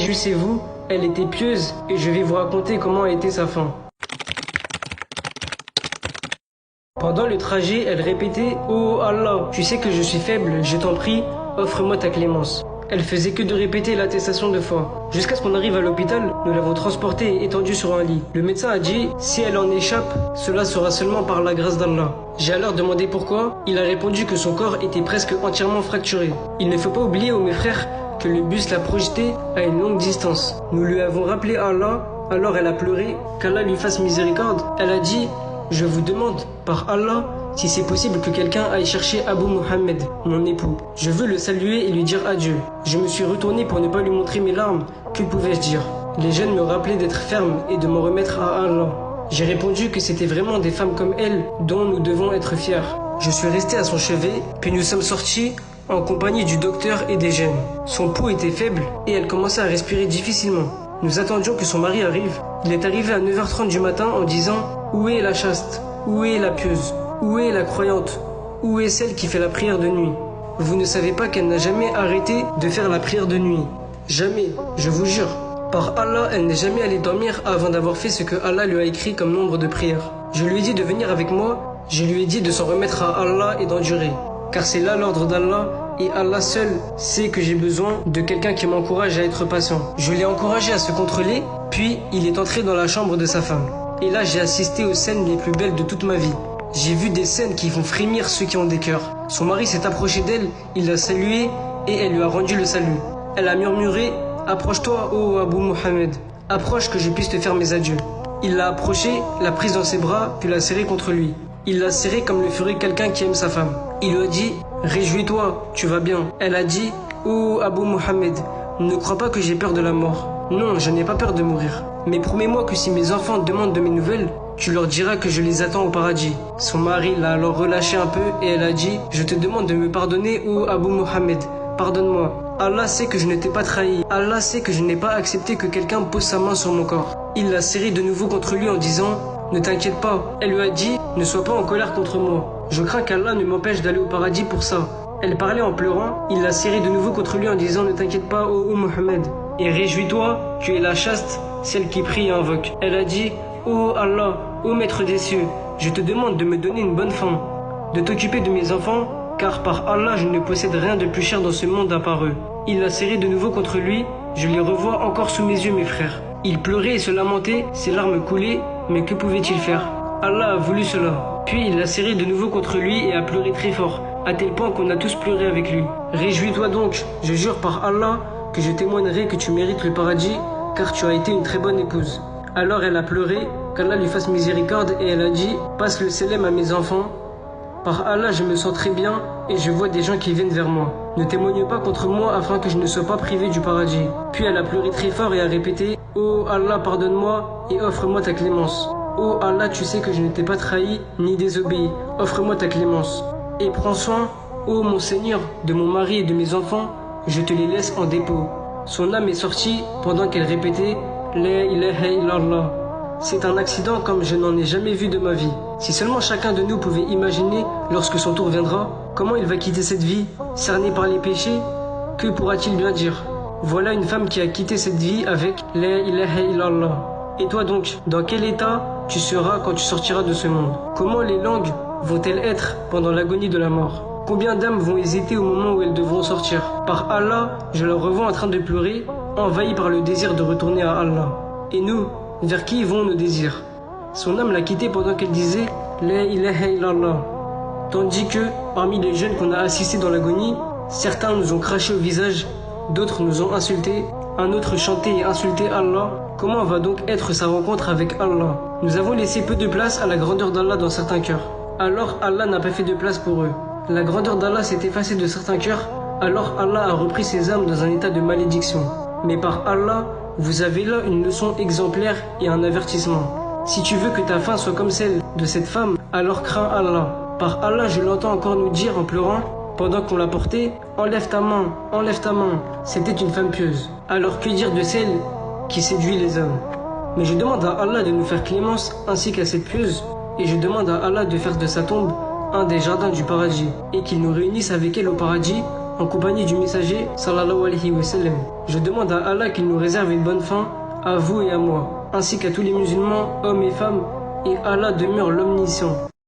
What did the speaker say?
Réjouissez-vous, elle était pieuse et je vais vous raconter comment a été sa fin. Pendant le trajet, elle répétait « Oh Allah, tu sais que je suis faible, je t'en prie, offre-moi ta clémence ». Elle faisait que de répéter l'attestation de foi. Jusqu'à ce qu'on arrive à l'hôpital, nous l'avons transportée et étendue sur un lit. Le médecin a dit « Si elle en échappe, cela sera seulement par la grâce d'Allah ». J'ai alors demandé pourquoi. Il a répondu que son corps était presque entièrement fracturé. Il ne faut pas oublier, mes frères, que le bus l'a projeté à une longue distance. Nous lui avons rappelé Allah, alors elle a pleuré, qu'Allah lui fasse miséricorde. Elle a dit « Je vous demande, par Allah, si c'est possible que quelqu'un aille chercher Abu Mohammed, mon époux. Je veux le saluer et lui dire adieu. » Je me suis retourné pour ne pas lui montrer mes larmes. Que pouvais-je dire? Les jeunes me rappelaient d'être ferme et de m'en remettre à Allah. J'ai répondu que c'était vraiment des femmes comme elle dont nous devons être fiers. Je suis resté à son chevet, puis nous sommes sortis en compagnie du docteur et des jeunes. Son pouls était faible et elle commençait à respirer difficilement. Nous attendions que son mari arrive. Il est arrivé à 9h30 du matin en disant « Où est la chaste? Où est la pieuse? Où est la croyante? Où est celle qui fait la prière de nuit ?» Vous ne savez pas qu'elle n'a jamais arrêté de faire la prière de nuit. Jamais, je vous jure. Par Allah, elle n'est jamais allée dormir avant d'avoir fait ce que Allah lui a écrit comme nombre de prières. Je lui ai dit de venir avec moi, je lui ai dit de s'en remettre à Allah et d'endurer. Car c'est là l'ordre d'Allah et Allah seul sait que j'ai besoin de quelqu'un qui m'encourage à être patient. Je l'ai encouragé à se contrôler, puis il est entré dans la chambre de sa femme. Et là, j'ai assisté aux scènes les plus belles de toute ma vie. J'ai vu des scènes qui font frémir ceux qui ont des cœurs. Son mari s'est approché d'elle, il l'a saluée et elle lui a rendu le salut. Elle a murmuré « Approche-toi, ô Abu Mohammed, approche que je puisse te faire mes adieux ». Il l'a approchée, l'a prise dans ses bras, puis l'a serrée contre lui. Il l'a serrée comme le ferait quelqu'un qui aime sa femme. Il lui a dit « Réjouis-toi, tu vas bien ». Elle a dit « Ô Abu Mohammed, ne crois pas que j'ai peur de la mort. Non, je n'ai pas peur de mourir. Mais promets-moi que si mes enfants demandent de mes nouvelles, tu leur diras que je les attends au paradis. » Son mari l'a alors relâché un peu et elle a dit « Je te demande de me pardonner, ô Abu Mohammed, pardonne-moi. Allah sait que je ne t'ai pas trahi. Allah sait que je n'ai pas accepté que quelqu'un pose sa main sur mon corps. » Il l'a serré de nouveau contre lui en disant « Ne t'inquiète pas. » Elle lui a dit « Ne sois pas en colère contre moi. Je crains qu'Allah ne m'empêche d'aller au paradis pour ça. » Elle parlait en pleurant. Il l'a serré de nouveau contre lui en disant « Ne t'inquiète pas, ô Mohammed. Et réjouis-toi, tu es la chaste, celle qui prie et invoque. » Elle a dit « Ô Allah, ô Maître des cieux, je te demande de me donner une bonne fin, de t'occuper de mes enfants, car par Allah je ne possède rien de plus cher dans ce monde à part eux. » Il l'a serré de nouveau contre lui. Je les revois encore sous mes yeux, mes frères. Il pleurait et se lamentait, ses larmes coulaient, mais que pouvait-il faire? Allah a voulu cela. Puis il l'a serré de nouveau contre lui et a pleuré très fort, à tel point qu'on a tous pleuré avec lui. « Réjouis-toi donc, je jure par Allah que je témoignerai que tu mérites le paradis, car tu as été une très bonne épouse. » Alors elle a pleuré, qu'Allah lui fasse miséricorde, et elle a dit « Passe le sélem à mes enfants. Par Allah, je me sens très bien et je vois des gens qui viennent vers moi. Ne témoigne pas contre moi afin que je ne sois pas privé du paradis. » Puis elle a pleuré très fort et a répété « Oh Allah, pardonne-moi et offre-moi ta clémence. Oh Allah, tu sais que je ne t'ai pas trahi ni désobéi. Offre-moi ta clémence. Et prends soin, ô mon Seigneur, de mon mari et de mes enfants, je te les laisse en dépôt. » Son âme est sortie pendant qu'elle répétait « La ilaha illallah ». C'est un accident comme je n'en ai jamais vu de ma vie. Si seulement chacun de nous pouvait imaginer, lorsque son tour viendra, comment il va quitter cette vie, cerné par les péchés, que pourra-t-il bien dire? Voilà une femme qui a quitté cette vie avec La ilaha illallah. Et toi donc, dans quel état tu seras quand tu sortiras de ce monde? Comment les langues vont-elles être pendant l'agonie de la mort? Combien d'âmes vont hésiter au moment où elles devront sortir? Par Allah, je la revois en train de pleurer, envahie par le désir de retourner à Allah. Et nous, vers qui vont nos désirs? Son âme l'a quitté pendant qu'elle disait La ilaha illallah. Tandis que, parmi les jeunes qu'on a assistés dans l'agonie, certains nous ont craché au visage, d'autres nous ont insultés, un autre chanté et insulté Allah. Comment va donc être sa rencontre avec Allah? Nous avons laissé peu de place à la grandeur d'Allah dans certains cœurs. Alors Allah n'a pas fait de place pour eux. La grandeur d'Allah s'est effacée de certains cœurs, alors Allah a repris ses âmes dans un état de malédiction. Mais par Allah, vous avez là une leçon exemplaire et un avertissement. Si tu veux que ta fin soit comme celle de cette femme, alors crains Allah. Par Allah, je l'entends encore nous dire en pleurant, pendant qu'on la portait, enlève ta main, enlève ta main. C'était une femme pieuse. Alors que dire de celle qui séduit les hommes? Mais je demande à Allah de nous faire clémence ainsi qu'à cette pieuse, et je demande à Allah de faire de sa tombe un des jardins du paradis, et qu'il nous réunisse avec elle au paradis, en compagnie du messager sallallahu alayhi wa sallam. Je demande à Allah qu'il nous réserve une bonne fin, à vous et à moi, ainsi qu'à tous les musulmans, hommes et femmes, et Allah demeure l'omniscient.